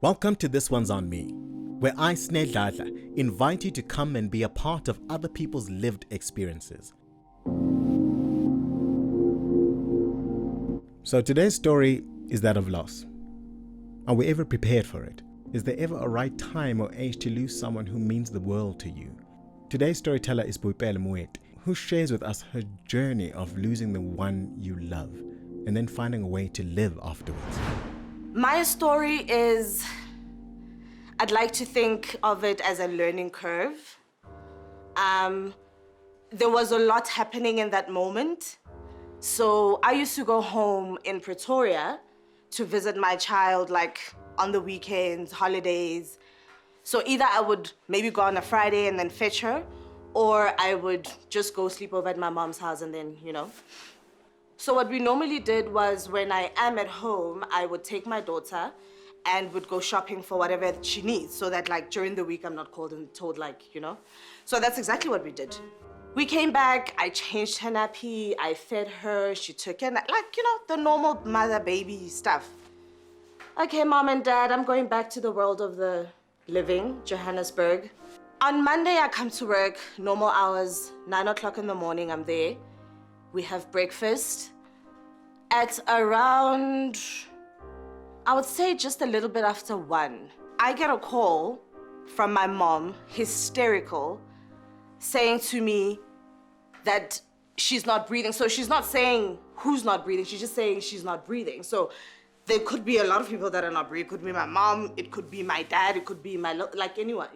Welcome to This One's On Me, where I, Snedladla, invite you to come and be a part of other people's lived experiences. So today's story is that of loss. Are we ever prepared for it? Is there ever a right time or age to lose someone who means the world to you? Today's storyteller is Boipelo Moeti, who shares with us her journey of losing the one you love and then finding a way to live afterwards. My story is, I'd like to think of it as a learning curve. There was a lot happening in that moment. So I used to go home in Pretoria to visit my child, like on the weekends, holidays. So either I would maybe go on a Friday and then fetch her, or I would just go sleep over at my mom's house and then, So what we normally did was when I am at home, I would take my daughter and would go shopping for whatever she needs so that like during the week I'm not called and told So that's exactly what we did. We came back, I changed her nappy, I fed her, she took a nap, the normal mother-baby stuff. Okay, Mom and Dad, I'm going back to the world of the living, Johannesburg. On Monday, I come to work, normal hours, 9 o'clock in the morning, I'm there. We have breakfast. At around, I would say just a little bit after 1, I get a call from my mom, hysterical, saying to me that she's not breathing. So she's not saying who's not breathing, she's just saying she's not breathing. So there could be a lot of people that are not breathing. It could be my mom, it could be my dad, it could be like anyone,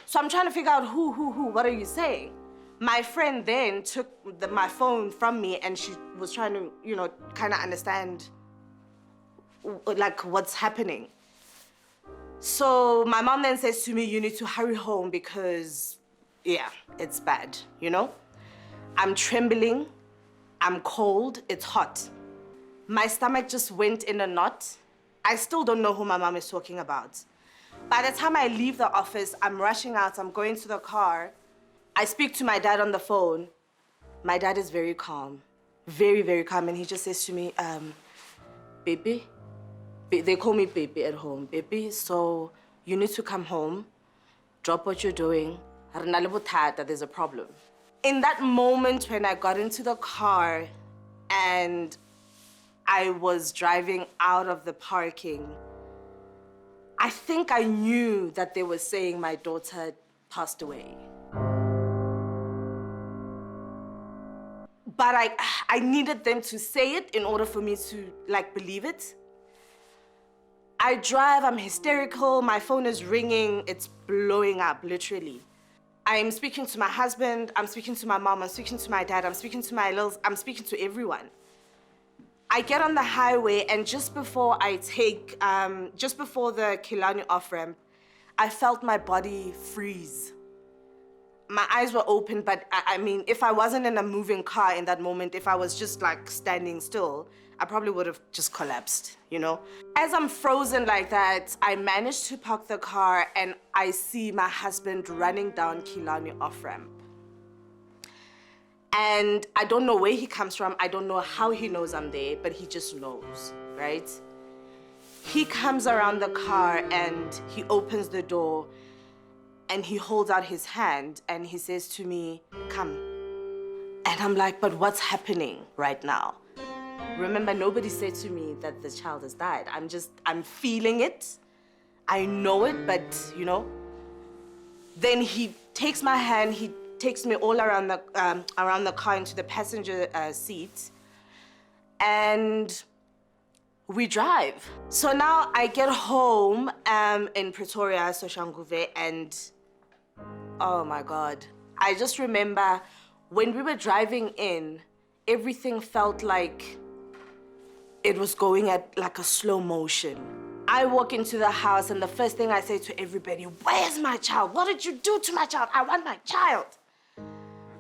So I'm trying to figure out who, what are you saying? My friend then took my phone from me and she was trying to, kind of understand like what's happening. So my mom then says to me, you need to hurry home because, yeah, it's bad, I'm trembling, I'm cold, it's hot. My stomach just went in a knot. I still don't know who my mom is talking about. By the time I leave the office, I'm rushing out, I'm going to the car. I speak to my dad on the phone. My dad is very calm, very, very calm. And he just says to me, baby, they call me baby at home. Baby, so you need to come home, drop what you're doing. There's a problem. In that moment when I got into the car and I was driving out of the parking, I think I knew that they were saying my daughter passed away. But I needed them to say it in order for me to believe it. I drive, I'm hysterical, my phone is ringing, it's blowing up, literally. I'm speaking to my husband, I'm speaking to my mom, I'm speaking to my dad, I'm speaking to I'm speaking to everyone. I get on the highway and just before the Kilani off-ramp, I felt my body freeze. My eyes were open, but I mean, if I wasn't in a moving car in that moment, if I was just standing still, I probably would have just collapsed, As I'm frozen like that, I managed to park the car and I see my husband running down Kilani off-ramp. And I don't know where he comes from. I don't know how he knows I'm there, but he just knows, right? He comes around the car and he opens the door and he holds out his hand and he says to me, come. And I'm like, but what's happening right now? Remember, nobody said to me that the child has died. I'm feeling it. I know it, but Then he takes my hand, he takes me all around the car into the passenger seat, and we drive. So now I get home in Pretoria, Soshanguve, and oh my God. I just remember when we were driving in, everything felt like it was going at a slow motion. I walk into the house and the first thing I say to everybody, where's my child? What did you do to my child? I want my child.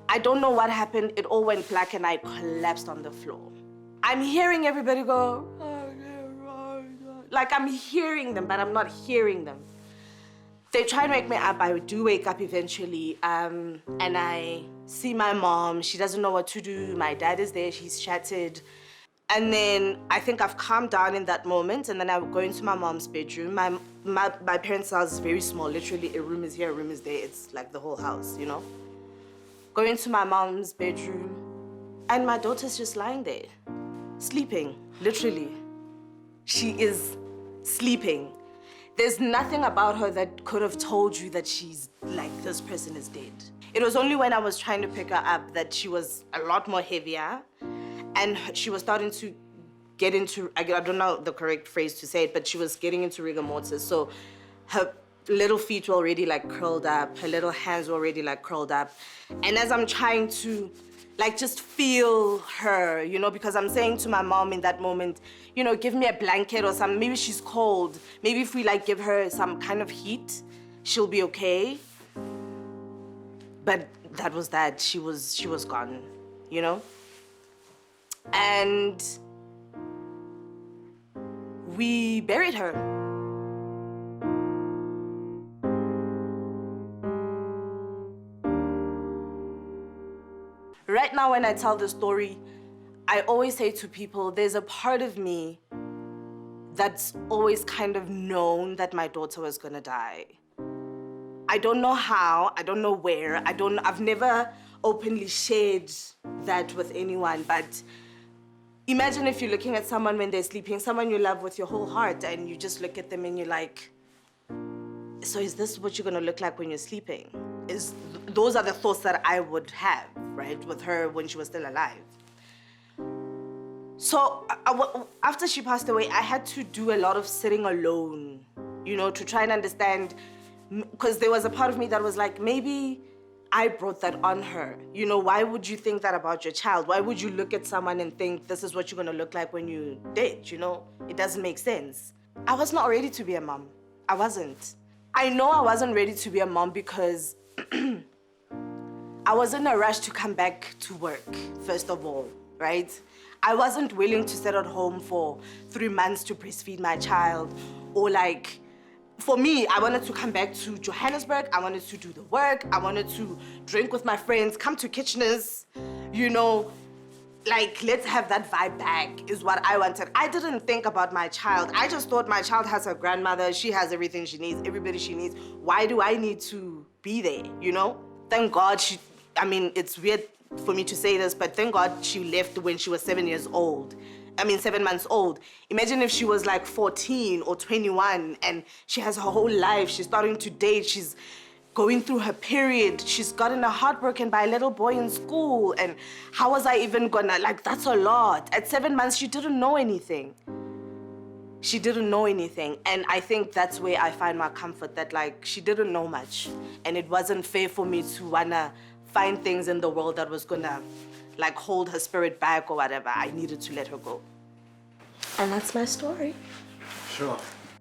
I don't know what happened. It all went black and I collapsed on the floor. I'm hearing everybody go, like I'm hearing them, but I'm not hearing them. They try to wake me up. I do wake up eventually. And I see my mom. She doesn't know what to do. My dad is there. She's shattered. And then I think I've calmed down in that moment, and then I would go into my mom's bedroom. My parents' house is very small, literally a room is here, a room is there. It's like the whole house, you know? Go into my mom's bedroom, and my daughter's just lying there, sleeping, literally. She is sleeping. There's nothing about her that could have told you that she's like, this person is dead. It was only when I was trying to pick her up that she was a lot more heavier, and she was starting to get into, I don't know the correct phrase to say it, but she was getting into rigor mortis. So her little feet were already like curled up, her little hands were already like curled up. And as I'm trying to like just feel her, you know, because I'm saying to my mom in that moment, you know, give me a blanket or something, maybe she's cold. Maybe if we like give her some kind of heat, she'll be okay. But that was that, she was gone, you know? And we buried her. Right now, when I tell the story, I always say to people, there's a part of me that's always kind of known that my daughter was gonna die. I don't know how, I don't know where, I've never openly shared that with anyone, but imagine if you're looking at someone when they're sleeping, someone you love with your whole heart, and you just look at them and you're like, so is this what you're gonna look like when you're sleeping? Those are the thoughts that I would have, right, with her when she was still alive. So after she passed away, I had to do a lot of sitting alone, you know, to try and understand, because there was a part of me that was like, maybe I brought that on her. You know, why would you think that about your child? Why would you look at someone and think this is what you're gonna look like when you're dead, you know? It doesn't make sense. I was not ready to be a mom. I wasn't. I know I wasn't ready to be a mom because I was in a rush to come back to work, first of all, right? I wasn't willing to sit at home for 3 months to breastfeed my child, or like, for me, I wanted to come back to Johannesburg. I wanted to do the work. I wanted to drink with my friends, come to Kitcheners, you know, like, let's have that vibe back is what I wanted. I didn't think about my child. I just thought my child has her grandmother. She has everything she needs, everybody she needs. Why do I need to be there, you know? Thank God I mean, it's weird for me to say this, but thank God she left when she was 7 years old. 7 months old. Imagine if she was like 14 or 21 and she has her whole life. She's starting to date. She's going through her period. She's gotten her heart broken by a little boy in school. And how was I even gonna, like, that's a lot. At 7 months, she didn't know anything. She didn't know anything. And I think that's where I find my comfort, that like, she didn't know much. And it wasn't fair for me to wanna find things in the world that was gonna like hold her spirit back or whatever. I needed to let her go. And that's my story. Sure.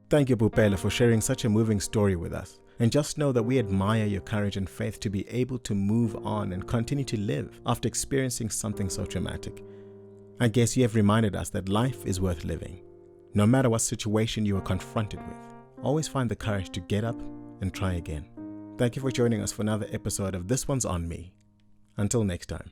Thank you, Pupela, for sharing such a moving story with us. And just know that we admire your courage and faith to be able to move on and continue to live after experiencing something so traumatic. I guess you have reminded us that life is worth living. No matter what situation you are confronted with, always find the courage to get up and try again. Thank you for joining us for another episode of This One's On Me. Until next time.